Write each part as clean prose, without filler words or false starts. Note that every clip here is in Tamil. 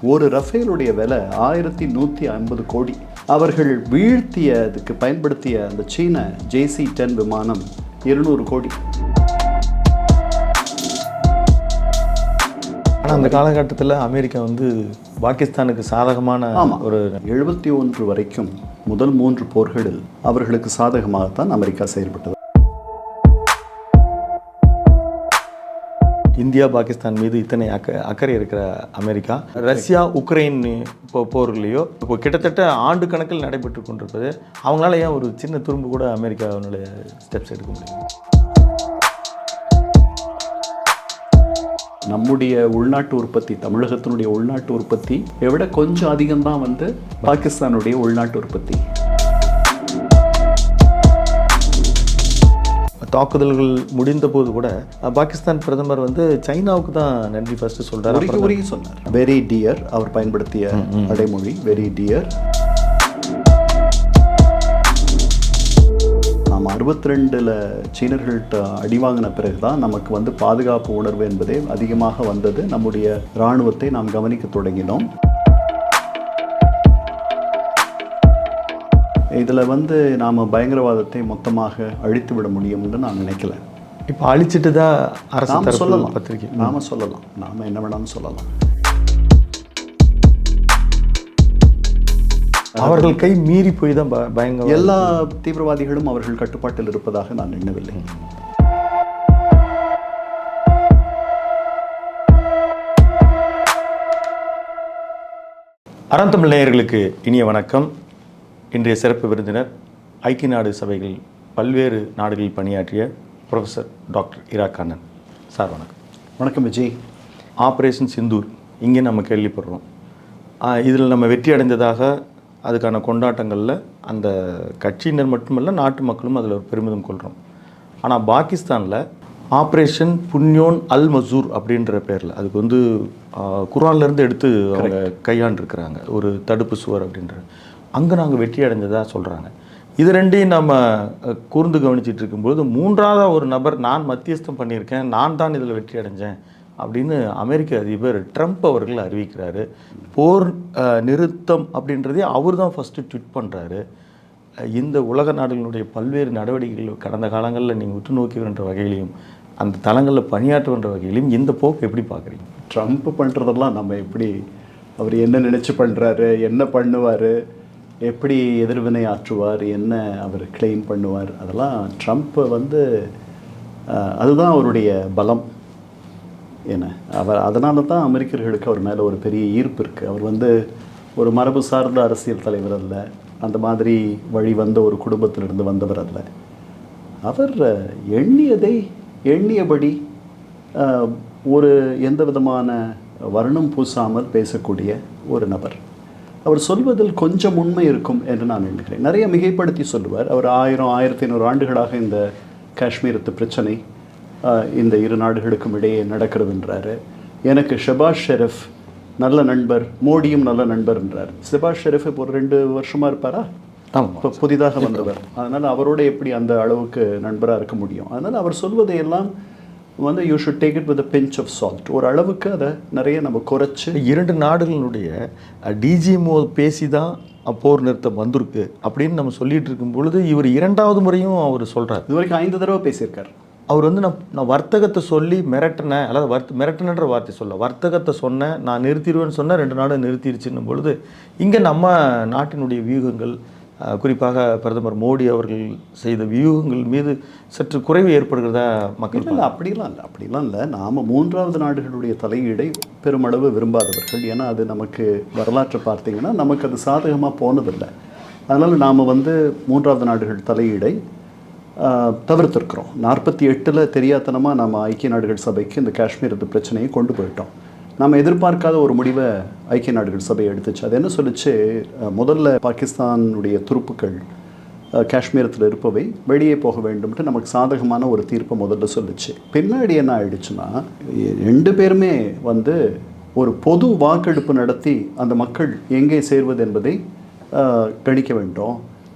ஒரு ரஃபேலுடைய விலை 1150 கோடி. அவர்கள் வீழ்த்தியதுக்கு பயன்படுத்திய அந்த சீன JC-10 விமானம் 200 கோடி. ஆனால் அந்த காலகட்டத்தில் அமெரிக்கா வந்து பாகிஸ்தானுக்கு சாதகமான ஒரு 71 வரைக்கும் முதல் 3 போர்களில் அவர்களுக்கு சாதகமாகத்தான் அமெரிக்கா செயல்பட்டது. இந்தியா பாகிஸ்தான் மீது இத்தனை அக்கறை இருக்கிற அமெரிக்கா ரஷ்யா உக்ரைன் போர்களையோ இப்போ கிட்டத்தட்ட ஆண்டு கணக்கில் நடைபெற்று கொண்டிருப்பது, அவங்களால ஏன் ஒரு சின்ன துரும்பு கூட அமெரிக்காவினுடைய ஸ்டெப்ஸ் எடுக்க முடியும்? நம்முடைய உள்நாட்டு உற்பத்தி, தமிழகத்தினுடைய உள்நாட்டு உற்பத்தி விட கொஞ்சம் அதிகம்தான் வந்து பாகிஸ்தானுடைய உள்நாட்டு உற்பத்தி. தாக்குதல்கள் முடிந்த போது கூட பாகிஸ்தான் பிரதமர் வந்து சைனாவுக்கு தான் நன்றி ஃபர்ஸ்ட் சொல்றாரு. சொன்னார் வெரி டியர், அவர் பயன்படுத்திய அடைமொழி வெரி டியர். நாம் 62 சீனர்கள்ட்ட அடி வாங்கின பிறகுதான் நமக்கு வந்து பாதுகாப்பு உணர்வு என்பதே அதிகமாக வந்தது. நம்முடைய இராணுவத்தை நாம் கவனிக்க தொடங்கினோம். இதில் வந்து நாம் பயங்கரவாதத்தை மொத்தமாக அழித்து விட முடியும்னு நான் நினைக்கல. இப்போ அழிச்சிட்டு தான் அரசு சொல்லலாம், பத்திரிக்கை நாம் சொல்லலாம், நாம் என்ன வேணாலும் சொல்லலாம். அவர்கள் கை மீறி போய் தான் பயங்கர எல்லா தீவிரவாதிகளும் அவர்கள் கட்டுப்பாட்டில் இருப்பதாக நான் எண்ணவில்லை. அறந்தமிழ் நேயர்களுக்கு இனிய வணக்கம். இன்றைய சிறப்பு விருந்தினர் ஐக்கிய நாடு சபைகள் பல்வேறு நாடுகளில் பணியாற்றிய ப்ரொஃபஸர் டாக்டர் இரா கண்ணன் சார். வணக்கம். வணக்கம் விஜய். ஆப்ரேஷன் சிந்தூர் இங்கே நம்ம கேள்விப்படுறோம். இதில் நம்ம வெற்றி அடைந்ததாக அதுக்கான கொண்டாட்டங்களில் அந்த கட்சியினர் மட்டுமல்ல நாட்டு மக்களும் அதில் ஒரு பெருமிதம் கொள்கிறோம். ஆனால் பாகிஸ்தானில் ஆப்ரேஷன் புன்யோன் அல் மசூர் அப்படின்ற பேரில், அதுக்கு வந்து குரான்லேருந்து எடுத்து அவங்க கையாண்டிருக்கிறாங்க ஒரு தடுப்பு சுவர் அப்படின்ற, அங்கே நாங்கள் வெற்றி அடைஞ்சதாக சொல்கிறாங்க. இது ரெண்டையும் நம்ம கூர்ந்து கவனிச்சிட்டு இருக்கும்போது மூன்றாவது ஒரு நபர் நான் மத்தியஸ்தம் பண்ணியிருக்கேன், நான் தான் இதில் வெற்றி அடைஞ்சேன் அப்படின்னு அமெரிக்க அதிபர் ட்ரம்ப் அவர்கள் அறிவிக்கிறாரு. போர் நிறுத்தம் அப்படின்றதே அவர் தான் ஃபஸ்ட்டு ட்வீட் பண்ணுறாரு. இந்த உலக நாடுகளுடைய பல்வேறு நடவடிக்கைகள் கடந்த காலங்களில் நீங்கள் உற்று நோக்கின்ற வகையிலையும் அந்த தளங்களில் பணியாற்றுகின்ற வகையிலையும் இந்த போக்கு எப்படி பார்க்குறீங்க? ட்ரம்ப் பண்ணுறதெல்லாம் நம்ம எப்படி, அவர் என்ன நினச்சி பண்ணுறாரு, என்ன பண்ணுவார், எப்படி எதிர்வினை ஆற்றுவார், என்ன அவர் கிளைம் பண்ணுவார், அதெல்லாம் ட்ரம்ப் வந்து அதுதான் அவருடைய பலம். என்ன அவர் அதனால தான் அமெரிக்கர்களுக்கு அவர் மேலே ஒரு பெரிய ஈர்ப்பு இருக்குது. அவர் வந்து ஒரு மரபு சார்ந்த அரசியல் தலைவர் அல்ல, அந்த மாதிரி வழி வந்த ஒரு குடும்பத்திலிருந்து வந்தவர் அல்ல. அவர் எண்ணியதை எண்ணியபடி ஒரு எந்த விதமான வர்ணம் பூசாமல் பேசக்கூடிய ஒரு நபர். அவர் சொல்வதில் கொஞ்சம் உண்மை இருக்கும் என்று நான் எண்ணுகிறேன். நிறைய மிகைப்படுத்தி சொல்லுவார். அவர் 1000-1500 ஆண்டுகளாக இந்த காஷ்மீரத்து பிரச்சனை இந்த இரு நாடுகளுக்கும் இடையே நடக்கிறதுன்றாரு. எனக்கு ஷபாஸ் ஷெரீஃப் நல்ல நண்பர், மோடியும் நல்ல நண்பர்ன்றார். ஷபாஸ் ஷெரீஃப் இப்போ ஒரு 2 வருஷமாக இருப்பாரா? இப்போ புதிதாக வந்தவர். அதனால் அவரோட எப்படி அந்த அளவுக்கு நண்பராக இருக்க முடியும்? அதனால் அவர் சொல்வதையெல்லாம் வந்து you should take it with a pinch of salt. ஒரு அளவுக்கு அதை நிறைய நம்ம குறைச்சி, 2 நாடுகளுடைய டிஜிஎம்ஓ பேசி தான் போர் நிறுத்தம் வந்திருக்கு அப்படின்னு நம்ம சொல்லிட்டு இருக்கும் பொழுது இவர் 2வது முறையும் அவர் சொல்கிறார். இது வரைக்கும் 5 தடவை பேசியிருக்கார். அவர் வந்து நான் வர்த்தகத்தை சொல்லி மிரட்டினேன், அதாவது மிரட்டினன்ற வார்த்தை சொல்ல, வர்த்தகத்தை சொன்னேன், நான் நிறுத்திடுவேன்னு சொன்னேன், 2 நாடு நிறுத்திடுச்சுன்னும் பொழுது இங்கே நம்ம நாட்டினுடைய வியூகங்கள், குறிப்பாக பிரதமர் மோடி அவர்கள் செய்த வியூகங்கள் மீது சற்று குறைவு ஏற்படுகிறதா மக்கள்? இல்லை, அப்படிலாம் இல்லை. நாம் 3வது நாடுகளுடைய தலையீடை பெருமளவு விரும்பாதவர்கள். ஏன்னா அது நமக்கு வரலாற்றை பார்த்தீங்கன்னா நமக்கு அது சாதகமாக போனதில்லை. அதனால் நாம் வந்து 3வது நாடுகள் தலையீடை தவிர்த்திருக்கிறோம். 48 தெரியாதனமாக நம்ம ஐக்கிய நாடுகள் சபைக்கு இந்த காஷ்மீரத்து பிரச்சனையை கொண்டு போயிட்டோம். நம்ம எதிர்பார்க்காத ஒரு முடிவை ஐக்கிய நாடுகள் சபை எடுத்துச்சு. அது என்ன சொல்லிச்சு? முதல்ல பாகிஸ்தானுடைய துருப்புக்கள் காஷ்மீரத்தில் இருப்பவை வெளியே போக வேண்டும்ட்டு நமக்கு சாதகமான ஒரு தீர்ப்பை முதல்ல சொல்லிச்சு. பின்னாடி என்ன ஆயிடுச்சுன்னா 2 பேருமே வந்து ஒரு பொது வாக்கெடுப்பு நடத்தி அந்த மக்கள் எங்கே சேர்வது என்பதை கணிக்க வேண்டும்.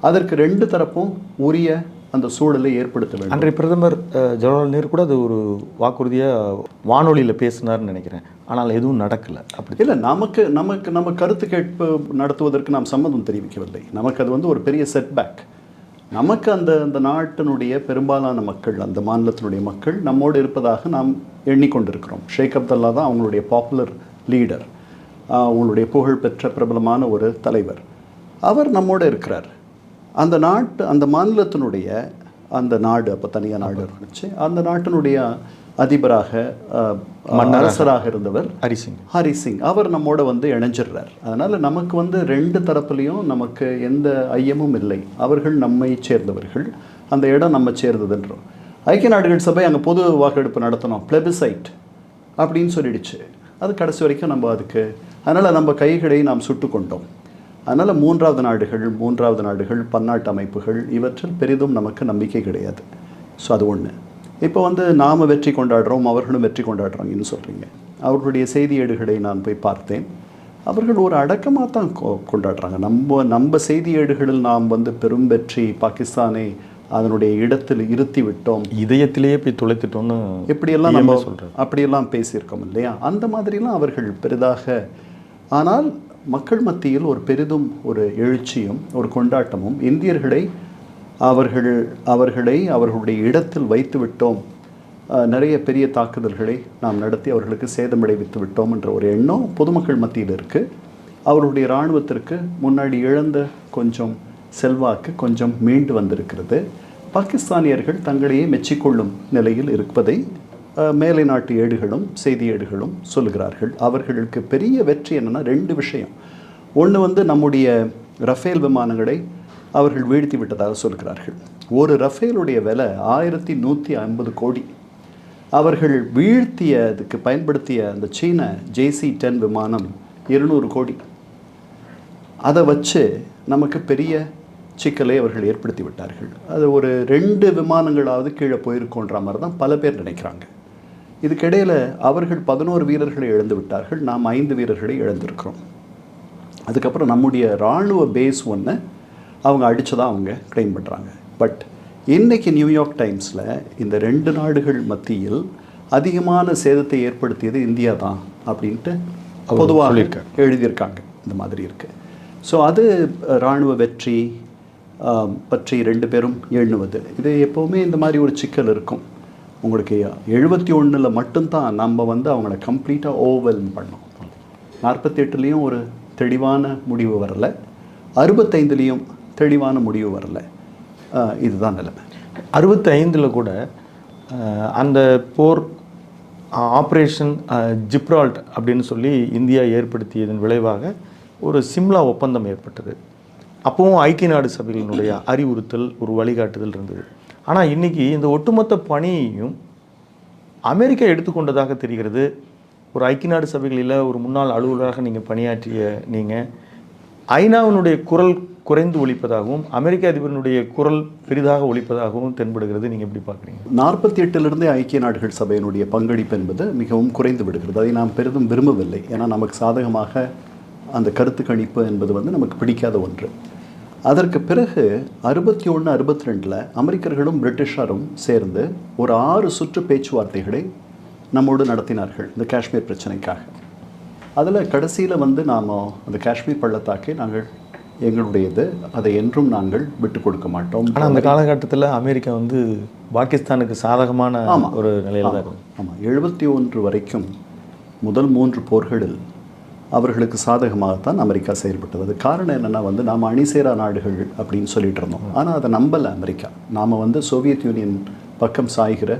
அதற்கு 2 தரப்பும் உரிய அந்த சூழலை ஏற்படுத்த வேண்டும். அன்றைய பிரதமர் ஜவஹர்லால் நேரு கூட அது ஒரு வாக்குறுதியாக வானொலியில் பேசினார்னு நினைக்கிறேன். ஆனால் எதுவும் நடக்கலை. அப்படி இல்லை, நம்ம கருத்து கேட்பு நடத்துவதற்கு நாம் சம்மதம் தெரிவிக்கவில்லை. நமக்கு அது வந்து ஒரு பெரிய செட்பேக். நமக்கு அந்த நாட்டினுடைய பெரும்பாலான மக்கள், அந்த மாநிலத்தினுடைய மக்கள் நம்மோடு இருப்பதாக நாம் எண்ணிக்கொண்டிருக்கிறோம். ஷேக் அப்துல்லா தான் அவங்களுடைய பாப்புலர் லீடர், அவங்களுடைய புகழ்பெற்ற பிரபலமான ஒரு தலைவர். அவர் நம்மோடு இருக்கிறார். அந்த மாநிலத்தினுடைய அந்த நாடு, அப்போ தனியாக நாடு இருந்துச்சு, அந்த நாட்டினுடைய அதிபராக அரசராக இருந்தவர் ஹரிசிங், அவர் நம்மோட வந்து இணைஞ்சிடுறார். அதனால் நமக்கு வந்து ரெண்டு தரப்புலையும் நமக்கு எந்த ஐயமும் இல்லை. அவர்கள் நம்மை சேர்ந்தவர்கள், அந்த இடம் நம்ம சேர்ந்ததுன்றோம். ஐக்கிய நாடுகள் சபை அங்கே பொது வாக்கெடுப்பு நடத்தணும், பிளெபிசைட் அப்படின்னு சொல்லிடுச்சு. அது கடைசி வரைக்கும் நம்ம அதனால் நம்ம கைகளை நாம் சுட்டு கொண்டோம். அதனால் மூன்றாவது நாடுகள், பன்னாட்டு அமைப்புகள், இவற்றில் பெரிதும் நமக்கு நம்பிக்கை கிடையாது. ஸோ அது ஒன்று. இப்போ வந்து நாம் வெற்றி கொண்டாடுறோம், அவர்களும் வெற்றி கொண்டாடுறாங்கன்னு சொல்கிறீங்க. அவர்களுடைய செய்தி ஏடுகளை நான் போய் பார்த்தேன். அவர்கள் ஒரு அடக்கமாக தான் கொண்டாடுறாங்க. நம்ம செய்தி ஏடுகளில் நாம் வந்து பெரும் வெற்றி, பாகிஸ்தானை அதனுடைய இடத்தில் இருத்தி விட்டோம், இதயத்திலேயே போய் துளைத்துட்டோம்னு எப்படியெல்லாம் நம்ம சொல்கிறோம், அப்படியெல்லாம் பேசியிருக்கோம் இல்லையா? அந்த மாதிரிலாம் அவர்கள் பெரிதாக. ஆனால் மக்கள் மத்தியில் ஒரு பெரிதும் ஒரு எழுச்சியும் ஒரு கொண்டாட்டமும், இந்தியர்களை அவர்களுடைய இடத்தில் வைத்து விட்டோம், நிறைய பெரிய தாக்குதல்களை நாம் நடத்தி அவர்களுக்கு சேதமடைவித்து விட்டோம் என்ற ஒரு எண்ணம் பொதுமக்கள் மத்தியில் இருக்குது. அவர்களுடைய இராணுவத்திற்கு முன்னாடி இழந்த கொஞ்சம் செல்வாக்கு கொஞ்சம் மீண்டு வந்திருக்கிறது. பாகிஸ்தானியர்கள் தங்களையே மெச்சிக்கொள்ளும் நிலையில் இருப்பதை மேலை நாட்டு ஏடுகளும் செய்தி ஏடுகளும் சொல்லுகிறார்கள். அவர்களுக்கு பெரிய வெற்றி என்னென்னா ரெண்டு விஷயம். ஒன்று வந்து நம்முடைய ரஃபேல் விமானங்களை அவர்கள் வீழ்த்தி விட்டதாக சொல்கிறார்கள். ஒரு ரஃபேலுடைய விலை 1150 கோடி. அவர்கள் வீழ்த்தியதுக்கு பயன்படுத்திய அந்த சீன JC-10 விமானம் 200 கோடி. அதை வச்சு நமக்கு பெரிய சிக்கலை அவர்கள் ஏற்படுத்தி விட்டார்கள். அது ஒரு 2 விமானங்களாவது கீழே போயிருக்கோன்ற மாதிரி தான் பல பேர் நினைக்கிறாங்க. இதுக்கிடையில் அவர்கள் 11 வீரர்களை இழந்து விட்டார்கள், நாம் 5 வீரர்களை இழந்திருக்கிறோம். அதுக்கப்புறம் நம்முடைய இராணுவ பேஸ் ஒன்று அவங்க அடித்ததாக அவங்க கிளைம் பண்ணுறாங்க. பட் இன்றைக்கி நியூயார்க் டைம்ஸில் இந்த 2 நாடுகள் மத்தியில் அதிகமான சேதத்தை ஏற்படுத்தியது இந்தியா தான் அப்படின்ட்டு பொதுவாக எழுதியிருக்காங்க. இந்த மாதிரி இருக்குது. ஸோ அது இராணுவ வெற்றி பற்றி 2 பேரும் எண்ணுவது. இது எப்போவுமே இந்த மாதிரி ஒரு சிக்கல் இருக்கும். உங்களுக்கு 71 மட்டும்தான் நம்ம வந்து அவங்கள கம்ப்ளீட்டாக ஓவர்வெல்ம் பண்ணோம். 48லேயும் ஒரு தெளிவான முடிவு வரலை, 65லேயும் தெளிவான முடிவு வரலை. இதுதான் நிலைமை. 65ல் கூட அந்த போர் ஆப்ரேஷன் ஜிப்ரால்ட் அப்படின்னு சொல்லி இந்தியா ஏற்படுத்தியதன் விளைவாக ஒரு சிம்லா ஒப்பந்தம் ஏற்பட்டது. அப்போவும் ஐக்கிய நாடு சபைகளினுடைய அறிவுறுத்தல், ஒரு வழிகாட்டுதல் இருந்தது. ஆனால் இன்றைக்கி இந்த ஒட்டுமொத்த பணியையும் அமெரிக்கா எடுத்துக்கொண்டதாக தெரிகிறது. ஒரு ஐக்கிய நாடு சபைகளில் ஒரு முன்னாள் அலுவலராக நீங்கள் பணியாற்றிய நீங்கள் ஐநாவினுடைய குரல் குறைந்து ஒலிப்பதாகவும் அமெரிக்க அதிபரினுடைய குரல் பெரிதாக ஒலிப்பதாகவும் தென்படுகிறது. நீங்கள் எப்படி பார்க்குறீங்க? 48லிருந்தே ஐக்கிய நாடுகள் சபையினுடைய பங்களிப்பு என்பது மிகவும் குறைந்து விடுகிறது. அதை நாம் பெரிதும் விரும்பவில்லை. ஏன்னா நமக்கு சாதகமாக அந்த கருத்து கணிப்பு என்பது வந்து நமக்கு பிடிக்காத ஒன்று. அதற்கு பிறகு 61, 62 அமெரிக்கர்களும் பிரிட்டிஷாரும் சேர்ந்து ஒரு 6 சுற்று பேச்சுவார்த்தைகளை நம்மோடு நடத்தினார்கள் இந்த காஷ்மீர் பிரச்சனைக்காக. அதில் கடைசியில் வந்து நாம் அந்த காஷ்மீர் பள்ளத்தாக்கை நாங்கள் எங்களுடையது, அதை என்றும் நாங்கள் விட்டு கொடுக்க மாட்டோம். ஆனால் அந்த காலகட்டத்தில் அமெரிக்கா வந்து பாகிஸ்தானுக்கு சாதகமான ஒரு நிலையில் தான் இருக்கும். ஆமாம், 71 வரைக்கும் முதல் 3 போர்களில் அவர்களுக்கு சாதகமாகத்தான் அமெரிக்கா செயல்பட்டது. அது காரணம் என்னென்னா வந்து நாம் அணிசேரா நாடுகள் அப்படின்னு சொல்லிட்டு இருந்தோம். ஆனால் அதை நம்பலை அமெரிக்கா. நாம் வந்து சோவியத் யூனியன் பக்கம் சாய்கிற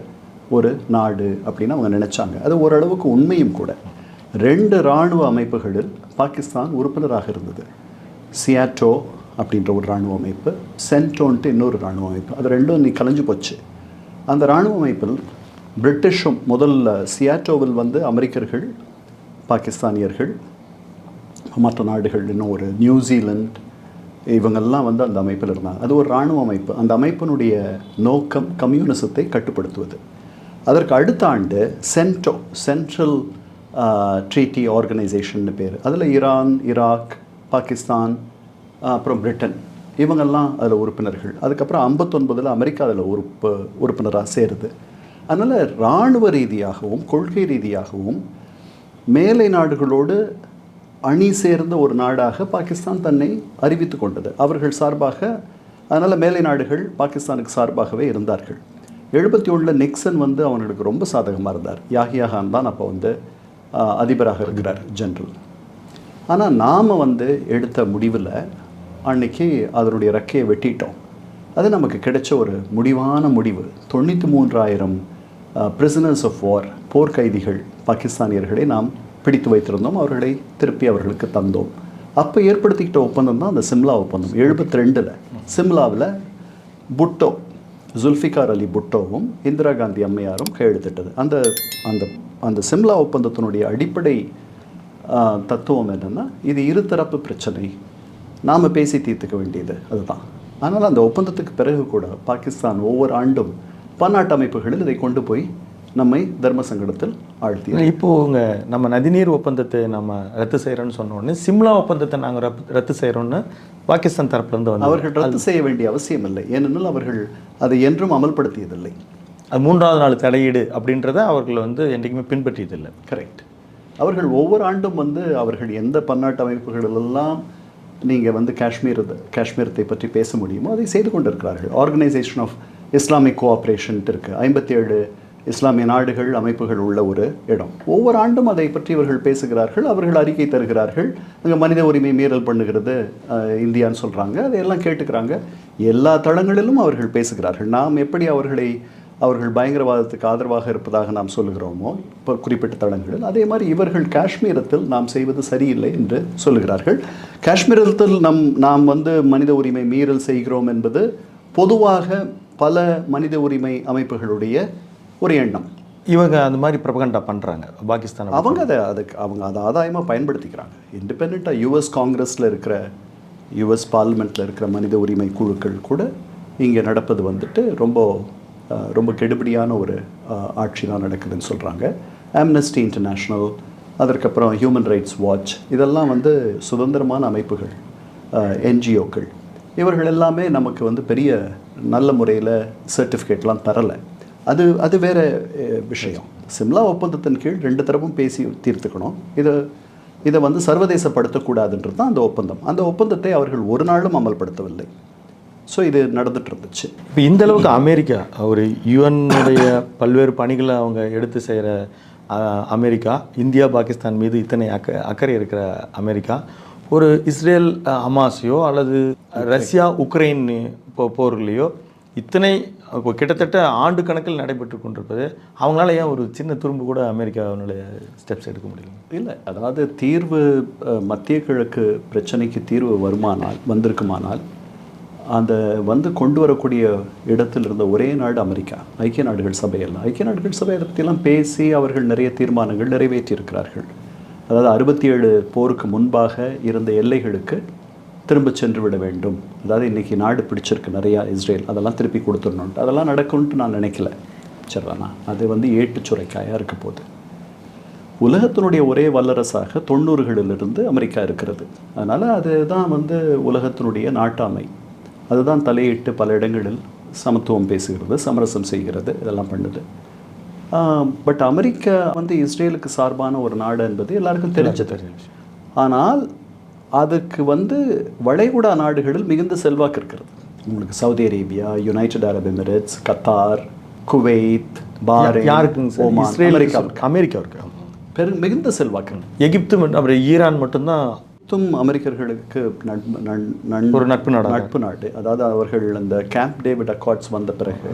ஒரு நாடு அப்படின்னு அவங்க நினச்சாங்க. அது ஓரளவுக்கு உண்மையும் கூட. 2 இராணுவ அமைப்புகளில் பாகிஸ்தான் உறுப்பினராக இருந்தது. சியாட்டோ அப்படின்ற ஒரு இராணுவ அமைப்பு, சென்டோன்ட்டு இன்னொரு இராணுவ அமைப்பு. அது ரெண்டும் இன்னைக்கு கலைஞ்சு போச்சு. அந்த இராணுவ அமைப்பில் பிரிட்டிஷும் முதல்ல சியாட்டோவில் வந்து அமெரிக்கர்கள், பாகிஸ்தானியர்கள், மற்ற நாடுகள், இன்னும் ஒரு நியூசிலாந்து, இவங்கெல்லாம் வந்து அந்த அமைப்பில் இருந்தாங்க. அது ஒரு இராணுவ அமைப்பு. அந்த அமைப்பினுடைய நோக்கம் கம்யூனிசத்தை கட்டுப்படுத்துவது. அதற்கு அடுத்த ஆண்டு சென்ட்ரல் ட்ரீட்டி ஆர்கனைசேஷன் பேர். அதில் ஈரான், ஈராக், பாகிஸ்தான், அப்புறம் பிரிட்டன், இவங்கெல்லாம் அதில் உறுப்பினர்கள். அதுக்கப்புறம் 59 அமெரிக்கா அதில் உறுப்பினராக சேருது. அதனால் இராணுவ ரீதியாகவும் கொள்கை ரீதியாகவும் மேலை நாடுகளோடு அணி சேர்ந்த ஒரு நாடாக பாகிஸ்தான் தன்னை அறிவித்து கொண்டது அவர்கள் சார்பாக. அதனால் மேலை நாடுகள் பாகிஸ்தானுக்கு சார்பாகவே இருந்தார்கள். 71 நிக்சன் வந்து அவங்களுக்கு ரொம்ப சாதகமாக இருந்தார். யாஹியா கான் தான் அப்போ வந்து அதிபராக இருக்கிறார், ஜென்ரல். ஆனால் நாம் வந்து எடுத்த முடிவில் அன்னைக்கு அதனுடைய ரெக்கையை வெட்டிட்டோம். அது நமக்கு கிடைச்ச ஒரு முடிவான முடிவு. 93,000 பிரிசனர்ஸ் ஆஃப் வார், போர்க்கைதிகள் பாகிஸ்தானியர்களை நாம் பிடித்து வைத்திருந்தோம். அவர்களை திருப்பி அவர்களுக்கு தந்தோம். அப்போ ஏற்படுத்திக்கிட்ட ஒப்பந்தம் தான் அந்த சிம்லா ஒப்பந்தம். 72 சிம்லாவில் புட்டோ, ஜுல்ஃபிகார் அலி புட்டோவும் இந்திரா காந்தி அம்மையாரும் கையெழுத்திட்டது. அந்த அந்த அந்த சிம்லா ஒப்பந்தத்தினுடைய அடிப்படை தத்துவம் என்னென்னா, இது இருதரப்பு பிரச்சனை, நாம் பேசி தீர்த்துக்க வேண்டியது, அதுதான். ஆனால் அந்த ஒப்பந்தத்துக்கு பிறகு கூட பாகிஸ்தான் ஒவ்வொரு ஆண்டும் பன்னாட்டு அமைப்புகளில் இதை கொண்டு போய் நம்மை தர்ம சங்கடத்தில் ஆழ்த்தி. இப்போது நம்ம நதிநீர் ஒப்பந்தத்தை நம்ம ரத்து செய்கிறோன்னு சொன்ன உடனே சிம்லா ஒப்பந்தத்தை நாங்கள் ரத்து செய்கிறோன்னு பாகிஸ்தான் தரப்புலேருந்து வந்து அவர்கள் ரத்து செய்ய வேண்டிய அவசியம் இல்லை. ஏனென்றால் அவர்கள் அதை என்றும் அமல்படுத்தியதில்லை. அது 3வது நாள் தலையீடு அப்படின்றத அவர்கள் வந்து என்றைக்குமே பின்பற்றியதில்லை. கரெக்ட். அவர்கள் ஒவ்வொரு ஆண்டும் வந்து அவர்கள் எந்த பன்னாட்டு அமைப்புகளெல்லாம் நீங்கள் வந்து காஷ்மீரத்தை பற்றி பேச முடியுமோ அதை செய்து கொண்டிருக்கிறார்கள். ஆர்கனைசேஷன் ஆஃப் இஸ்லாமிக் கோஆப்ரேஷன் இருக்குது. 57 இஸ்லாமிய நாடுகள் அமைப்புகள் உள்ள ஒரு இடம். ஒவ்வொரு ஆண்டும் அதை பற்றி இவர்கள் பேசுகிறார்கள், அவர்கள் அறிக்கை தருகிறார்கள். அங்கே மனித உரிமை மீறல் பண்ணுகிறது இந்தியான்னு சொல்கிறாங்க, அதையெல்லாம் கேட்டுக்கிறாங்க. எல்லா தளங்களிலும் அவர்கள் பேசுகிறார்கள். நாம் எப்படி அவர்கள் பயங்கரவாதத்துக்கு ஆதரவாக இருப்பதாக நாம் சொல்லுகிறோமோ இப்போ குறிப்பிட்ட தளங்களில், அதே மாதிரி இவர்கள் காஷ்மீரத்தில் நாம் செய்வது சரியில்லை என்று சொல்லுகிறார்கள். காஷ்மீரத்தில் நாம் வந்து மனித உரிமை மீறல் செய்கிறோம் என்பது பொதுவாக பல மனித உரிமை அமைப்புகளுடைய ஒரு எண்ணம். இவங்க அந்த மாதிரி ப்ரொபகண்டா பண்ணுறாங்க பாகிஸ்தான். அவங்க அதை ஆதாயமாக பயன்படுத்திக்கிறாங்க. இண்டிபெண்ட்டாக யுஎஸ் காங்கிரஸில் இருக்கிற, யுஎஸ் பார்லிமெண்ட்டில் இருக்கிற மனித உரிமை குழுக்கள் கூட இங்கே நடப்பது வந்துட்டு ரொம்ப கெடுபடியான ஒரு ஆட்சி தான் நடக்குதுன்னு சொல்கிறாங்க. ஆம்னஸ்டி இன்டர்நேஷ்னல், அதற்கப்புறம் ஹியூமன் ரைட்ஸ் வாட்ச், இதெல்லாம் வந்து சுதந்திரமான அமைப்புகள், என்ஜிஓக்கள். இவர்கள் எல்லாமே நமக்கு வந்து பெரிய நல்ல முறையில் சர்டிஃபிகேட்லாம் தரலை. அது வேறு விஷயம். சிம்லா ஒப்பந்தத்தின் கீழ் 2 தரப்பும் பேசி தீர்த்துக்கணும். இதை வந்து சர்வதேசப்படுத்தக்கூடாதுன்றது தான் அந்த ஒப்பந்தம். அந்த ஒப்பந்தத்தை அவர்கள் ஒரு நாளும் அமல்படுத்தவில்லை. ஸோ இது நடந்துட்டு இருந்துச்சு. இப்போ இந்த அளவுக்கு அமெரிக்கா ஒரு யுஎன்னுடைய பல்வேறு பணிகளை அவங்க எடுத்து செய்கிற அமெரிக்கா, இந்தியா பாகிஸ்தான் மீது இத்தனை அக்கறை இருக்கிற அமெரிக்கா, ஒரு இஸ்ரேல் ஹமாஸையோ அல்லது ரஷ்யா உக்ரைன் போர்களையோ இத்தனை இப்போ கிட்டத்தட்ட ஆண்டு கணக்கில் நடைபெற்று கொண்டிருப்பது, அவங்களால ஏன் ஒரு சின்ன துரும்பு கூட அமெரிக்காவினுடைய ஸ்டெப்ஸ் எடுக்க முடியல? இல்லை, அதாவது தீர்வு, மத்திய கிழக்கு பிரச்சனைக்கு தீர்வு வந்திருக்குமானால் அந்த வந்து கொண்டு வரக்கூடிய இடத்தில் இருந்த ஒரே நாடு அமெரிக்கா. ஐக்கிய நாடுகள் சபையெல்லாம், ஐக்கிய நாடுகள் சபை அதை பற்றியெல்லாம் பேசி அவர்கள் நிறைய தீர்மானங்கள் நிறைவேற்றியிருக்கிறார்கள். அதாவது 67 போருக்கு முன்பாக இருந்த எல்லைகளுக்கு திரும்ப சென்று விட வேண்டும். அதாவது இன்றைக்கி நாடு பிடிச்சிருக்கு நிறையா இஸ்ரேல், அதெல்லாம் திருப்பி கொடுத்துடணுன்ட்டு. அதெல்லாம் நடக்கும்ன்ட்டு நான் நினைக்கல. சரிதானா? அது வந்து ஏட்டுச்சுரைக்காயாக இருக்க போகுது. உலகத்தினுடைய ஒரே வல்லரசாக 90களிலிருந்து அமெரிக்கா இருக்கிறது. அதனால் அதுதான் வந்து உலகத்தினுடைய நாட்டாமை. அதுதான் தலையிட்டு பல இடங்களில் சமத்துவம் பேசுகிறது, சமரசம் செய்கிறது, இதெல்லாம் பண்ணுது. பட் அமெரிக்கா வந்து இஸ்ரேலுக்கு சார்பான ஒரு நாடு என்பது எல்லாருக்கும் தெரிஞ்சது. ஆனால் அதுக்கு வந்து வளைகுடா நாடுகளில் மிகுந்த செல்வாக்கு இருக்கிறது. உங்களுக்கு Saudi Arabia, United Arab Emirates, Qatar, Kuwait, பாரேன், ஓமான், அமெரிக்காவுக்கு மிகுந்த செல்வாக்கு. எகிப்து அப்புறம் ஈரான் மட்டும்தான் அமெரிக்கர்களுக்கு நட்பு நாடு. அதாவது அவர்கள் அந்த கேம்ப் டேவிட் அக்கார்ட்ஸ் வந்த பிறகு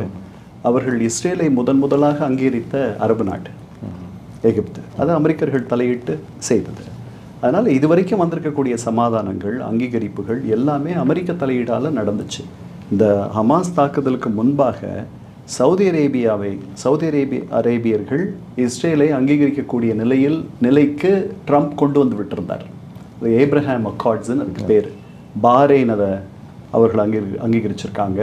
அவர்கள் இஸ்ரேலை முதலாக அங்கீகரித்த அரபு நாடு எகிப்து. அது அமெரிக்கர்கள் தலையிட்டு செய்தது. அதனால் இதுவரைக்கும் வந்திருக்கக்கூடிய சமாதானங்கள், அங்கீகரிப்புகள் எல்லாமே அமெரிக்க தலையீடால் நடந்துச்சு. இந்த ஹமாஸ் தாக்குதலுக்கு முன்பாக சவுதி அரேபியர்கள் இஸ்ரேலை அங்கீகரிக்கக்கூடிய நிலைக்கு ட்ரம்ப் கொண்டு வந்து விட்டிருந்தார். ஏப்ரஹாம் அக்கார்ட்ஸ்ன்னு அதுக்கு பேர். பாரேன் அதை அவர்கள் அங்கீகரிச்சிருக்காங்க.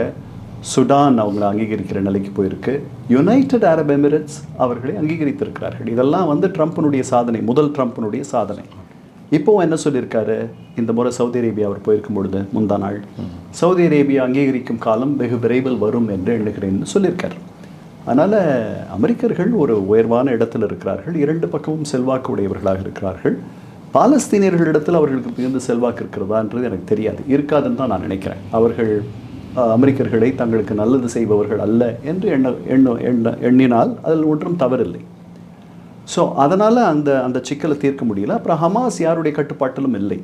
சுடான் அவங்களை அங்கீகரிக்கிற நிலைக்கு போயிருக்கு. யுனைடெட் அரப் எமிரேட்ஸ் அவர்களை அங்கீகரித்திருக்கிறார்கள். இதெல்லாம் வந்து ட்ரம்ப்பினுடைய சாதனை, முதல் ட்ரம்ப்பினுடைய சாதனை. இப்போவும் என்ன சொல்லியிருக்காரு, இந்த முறை சவுதி அரேபியா அவர் போயிருக்கும் பொழுது முந்தா நாள் சவுதி அரேபியா அங்கீகரிக்கும் காலம் வெகு விரைவில் வரும் என்று எண்ணுகிறேன்னு சொல்லியிருக்கார். அதனால் அமெரிக்கர்கள் ஒரு உயர்வான இடத்தில் இருக்கிறார்கள், இரண்டு பக்கமும் செல்வாக்கு உடையவர்களாக இருக்கிறார்கள். பாலஸ்தீனியர்களிடத்தில் அவர்களுக்கு மிகுந்த செல்வாக்கு இருக்கிறதான்றது எனக்கு தெரியாது, இருக்காதுன்னு தான் நான் நினைக்கிறேன். அவர்கள் அமெரிக்கர்களை தங்களுக்கு நல்லது செய்பவர்கள் அல்ல என்று எண்ணினால் அதில் ஒன்றும் தவறில்லை. ஸோ அதனால் அந்த சிக்கலை தீர்க்க முடியல. அப்புறம் ஹமாஸ் யாருடைய கட்டுப்பாட்டிலும் இல்லை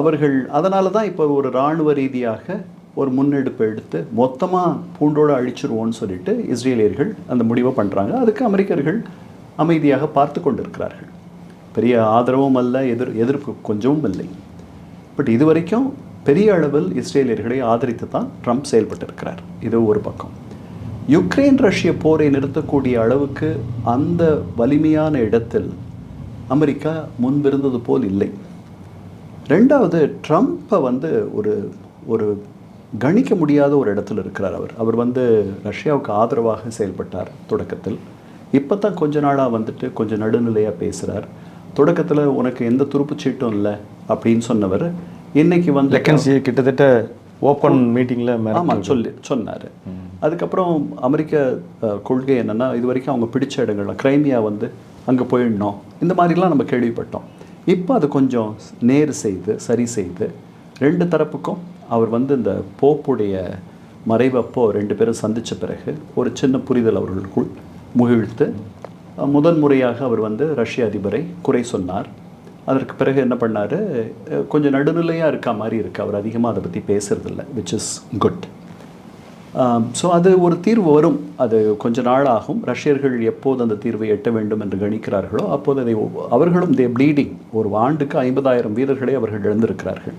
அவர்கள். அதனால தான் இப்போ ஒரு இராணுவ ரீதியாக ஒரு முன்னெடுப்பு எடுத்து மொத்தமாக பூண்டோடு அழிச்சிருவோன்னு சொல்லிட்டு இஸ்ரேலியர்கள் அந்த முடிவை பண்ணுறாங்க. அதுக்கு அமெரிக்கர்கள் அமைதியாக பார்த்து கொண்டிருக்கிறார்கள். பெரிய ஆதரவும் அல்ல, எதிர்ப்பு கொஞ்சமும் இல்லை. பட் இதுவரைக்கும் பெரிய அளவில் இஸ்ரேலியர்களை ஆதரித்து தான் ட்ரம்ப் செயல்பட்டிருக்கிறார். இது ஒரு பக்கம். யுக்ரைன் ரஷ்ய போரை நிறுத்தக்கூடிய அளவுக்கு அந்த வலிமையான இடத்தில் அமெரிக்கா முன்பிருந்தது போல் இல்லை. ரெண்டாவது, ட்ரம்ப்பை ஒரு கணிக்க முடியாத ஒரு இடத்துல இருக்கிறார். அவர் ரஷ்யாவுக்கு ஆதரவாக செயல்பட்டார் தொடக்கத்தில். இப்போ தான் கொஞ்ச நாளாக கொஞ்சம் நடுநிலையாக பேசுகிறார். தொடக்கத்தில் உனக்கு எந்த துருப்புச்சீட்டும் இல்லை அப்படின்னு சொன்னவர் இன்னைக்கு கிட்டத்தட்ட ஓப்பன் மீட்டிங்கில் ஆமாம் சொன்னார். அதுக்கப்புறம் அமெரிக்க கொள்கை என்னென்னா, இது வரைக்கும் அவங்க பிடிச்ச இடங்கள்லாம் கிரைமியா அங்கே போயிடணும் இந்த மாதிரிலாம் நம்ம கேள்விப்பட்டோம். இப்போ அது கொஞ்சம் சரி செய்து ரெண்டு தரப்புக்கும் அவர் இந்த போப்புடைய மறைவப்போ ரெண்டு பேரும் சந்தித்த பிறகு ஒரு சின்ன புரிதல் அவர்களுக்குள் முகிழ்த்து முதன்முறையாக அவர் ரஷ்ய அதிபரை குறை சொன்னார். அதற்கு பிறகு என்ன பண்ணார், கொஞ்சம் நடுநிலையாக இருக்க மாதிரி இருக்குது. அவர் அதிகமாக அதை பற்றி பேசுகிறதில்ல, விச் இஸ் குட். ஸோ அது ஒரு தீர்வு வரும், அது கொஞ்ச நாள் ஆகும். ரஷ்யர்கள் எப்போது அந்த தீர்வை எட்ட வேண்டும் என்று கணிக்கிறார்களோ அப்போது அவர்களும் ப்ளீடிங். ஒரு ஆண்டுக்கு 50,000 வீரர்களை அவர்கள் இழந்திருக்கிறார்கள்.